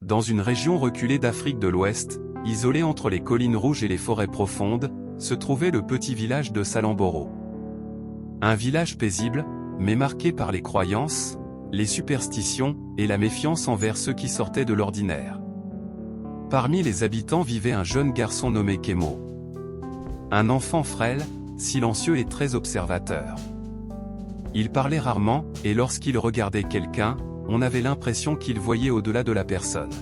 dans une région reculée d'Afrique de l'Ouest, isolée entre les collines rouges et les forêts profondes, se trouvait le petit village de Salamboro. Un village paisible, mais marqué par les croyances, les superstitions et la méfiance envers ceux qui sortaient de l'ordinaire. Parmi les habitants vivait un jeune garçon nommé Kemo. Un enfant frêle, silencieux et très observateur. Il parlait rarement, et lorsqu'il regardait quelqu'un, on avait l'impression qu'il voyait au-delà de la personne.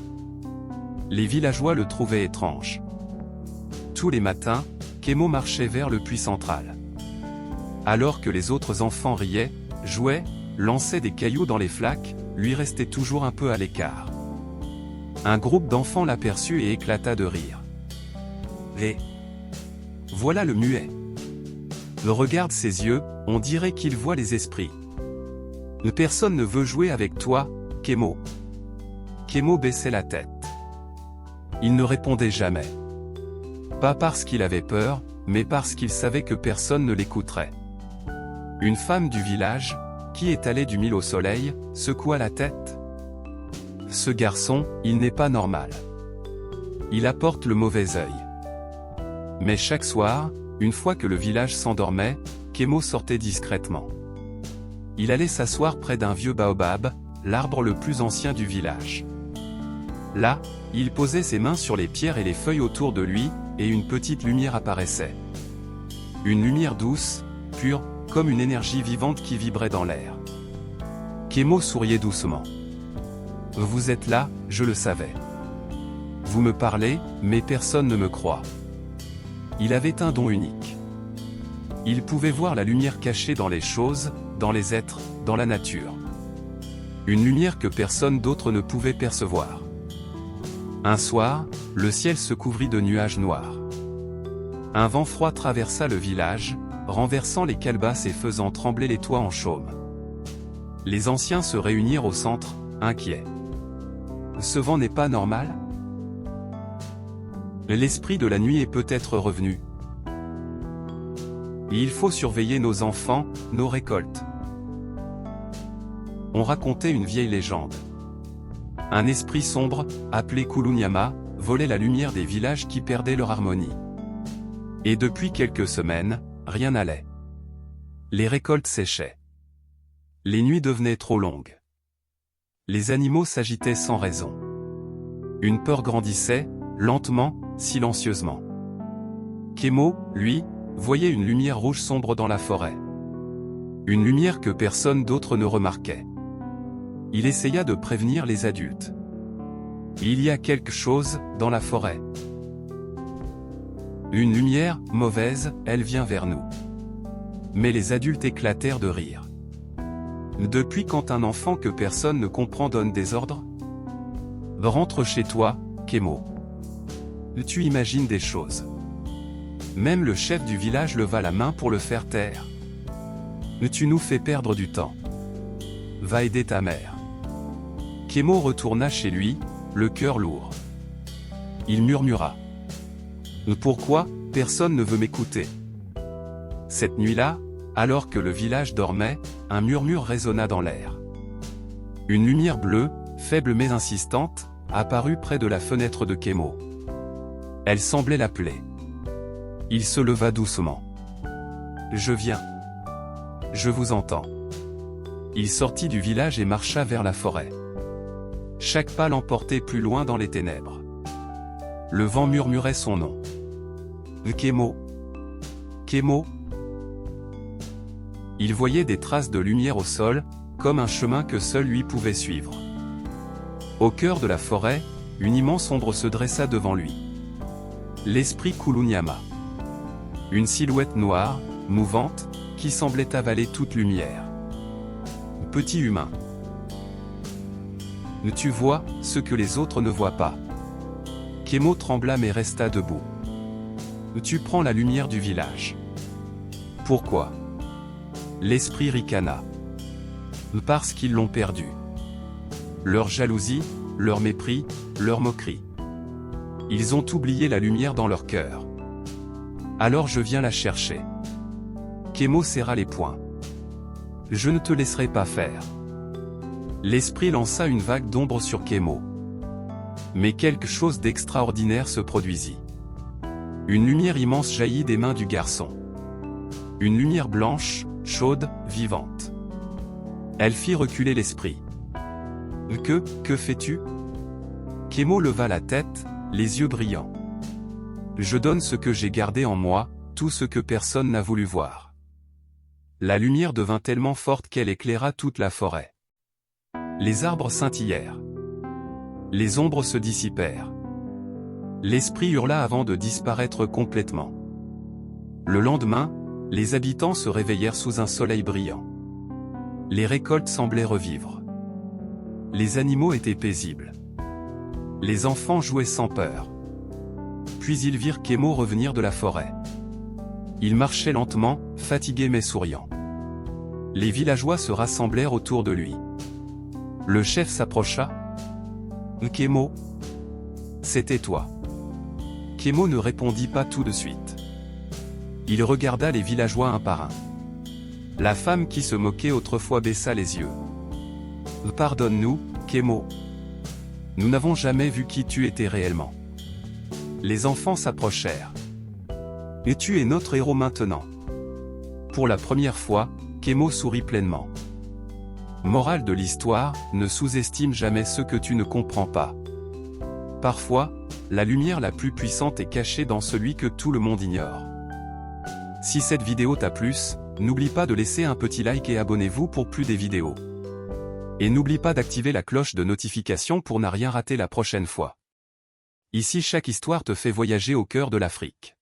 Les villageois le trouvaient étrange. Tous les matins, Kemo marchait vers le puits central. Alors que les autres enfants riaient, jouaient, lançaient des cailloux dans les flaques, lui restait toujours un peu à l'écart. Un groupe d'enfants l'aperçut et éclata de rire. Et voilà le muet. Regarde ses yeux, on dirait qu'il voit les esprits. Personne ne veut jouer avec toi, Kemo. Kemo baissait la tête. Il ne répondait jamais. Pas parce qu'il avait peur, mais parce qu'il savait que personne ne l'écouterait. Une femme du village, qui étalait du mil au soleil, secoua la tête. Ce garçon, il n'est pas normal. Il apporte le mauvais œil. Mais chaque soir, une fois que le village s'endormait, Kemo sortait discrètement. Il allait s'asseoir près d'un vieux baobab, l'arbre le plus ancien du village. Là, il posait ses mains sur les pierres et les feuilles autour de lui, et une petite lumière apparaissait. Une lumière douce, pure, comme une énergie vivante qui vibrait dans l'air. Kemo souriait doucement. « Vous êtes là, je le savais. Vous me parlez, mais personne ne me croit. » Il avait un don unique. Il pouvait voir la lumière cachée dans les choses, dans les êtres, dans la nature. Une lumière que personne d'autre ne pouvait percevoir. Un soir, le ciel se couvrit de nuages noirs. Un vent froid traversa le village, renversant les calebasses et faisant trembler les toits en chaume. Les anciens se réunirent au centre, inquiets. Ce vent n'est pas normal? L'esprit de la nuit est peut-être revenu. Il faut surveiller nos enfants, nos récoltes. On racontait une vieille légende. Un esprit sombre, appelé Kulunyama, volait la lumière des villages qui perdaient leur harmonie. Et depuis quelques semaines, rien n'allait. Les récoltes séchaient. Les nuits devenaient trop longues. Les animaux s'agitaient sans raison. Une peur grandissait, lentement, silencieusement. Kemo, lui, voyait une lumière rouge sombre dans la forêt. Une lumière que personne d'autre ne remarquait. Il essaya de prévenir les adultes. Il y a quelque chose, dans la forêt. Une lumière, mauvaise, elle vient vers nous. Mais les adultes éclatèrent de rire. Depuis quand un enfant que personne ne comprend donne des ordres? Rentre chez toi, Kemo. Tu imagines des choses. Même le chef du village leva la main pour le faire taire. Tu nous fais perdre du temps. Va aider ta mère. Kemo retourna chez lui, le cœur lourd. Il murmura. Pourquoi, personne ne veut m'écouter? Cette nuit-là, alors que le village dormait, un murmure résonna dans l'air. Une lumière bleue, faible mais insistante, apparut près de la fenêtre de Kemo. Elle semblait l'appeler. Il se leva doucement. « Je viens. Je vous entends. » Il sortit du village et marcha vers la forêt. Chaque pas l'emportait plus loin dans les ténèbres. Le vent murmurait son nom. « Kemo. Kemo. » Il voyait des traces de lumière au sol, comme un chemin que seul lui pouvait suivre. Au cœur de la forêt, une immense ombre se dressa devant lui. L'esprit Kulunyama. Une silhouette noire, mouvante, qui semblait avaler toute lumière. Petit humain. Tu vois ce que les autres ne voient pas. Kemo trembla mais resta debout. Tu prends la lumière du village. Pourquoi? L'esprit ricana. Parce qu'ils l'ont perdu. Leur jalousie, leur mépris, leur moquerie. Ils ont oublié la lumière dans leur cœur. Alors je viens la chercher. Kemo serra les poings. Je ne te laisserai pas faire. L'esprit lança une vague d'ombre sur Kemo. Mais quelque chose d'extraordinaire se produisit. Une lumière immense jaillit des mains du garçon. Une lumière blanche, chaude, vivante. Elle fit reculer l'esprit. Que fais-tu? Kémo leva la tête, les yeux brillants. Je donne ce que j'ai gardé en moi, tout ce que personne n'a voulu voir. La lumière devint tellement forte qu'elle éclaira toute la forêt. Les arbres scintillèrent. Les ombres se dissipèrent. L'esprit hurla avant de disparaître complètement. Le lendemain, les habitants se réveillèrent sous un soleil brillant. Les récoltes semblaient revivre. Les animaux étaient paisibles. Les enfants jouaient sans peur. Puis ils virent Kémo revenir de la forêt. Il marchait lentement, fatigué mais souriant. Les villageois se rassemblèrent autour de lui. Le chef s'approcha. Kémo? C'était toi. Kémo ne répondit pas tout de suite. Il regarda les villageois un par un. La femme qui se moquait autrefois baissa les yeux. Pardonne-nous, Kémo. Nous n'avons jamais vu qui tu étais réellement. Les enfants s'approchèrent. Et tu es notre héros maintenant. Pour la première fois, Kémo sourit pleinement. Morale de l'histoire, ne sous-estime jamais ce que tu ne comprends pas. Parfois, la lumière la plus puissante est cachée dans celui que tout le monde ignore. Si cette vidéo t'a plu, n'oublie pas de laisser un petit like et abonnez-vous pour plus des vidéos. Et n'oublie pas d'activer la cloche de notification pour ne rien rater la prochaine fois. Ici chaque histoire te fait voyager au cœur de l'Afrique.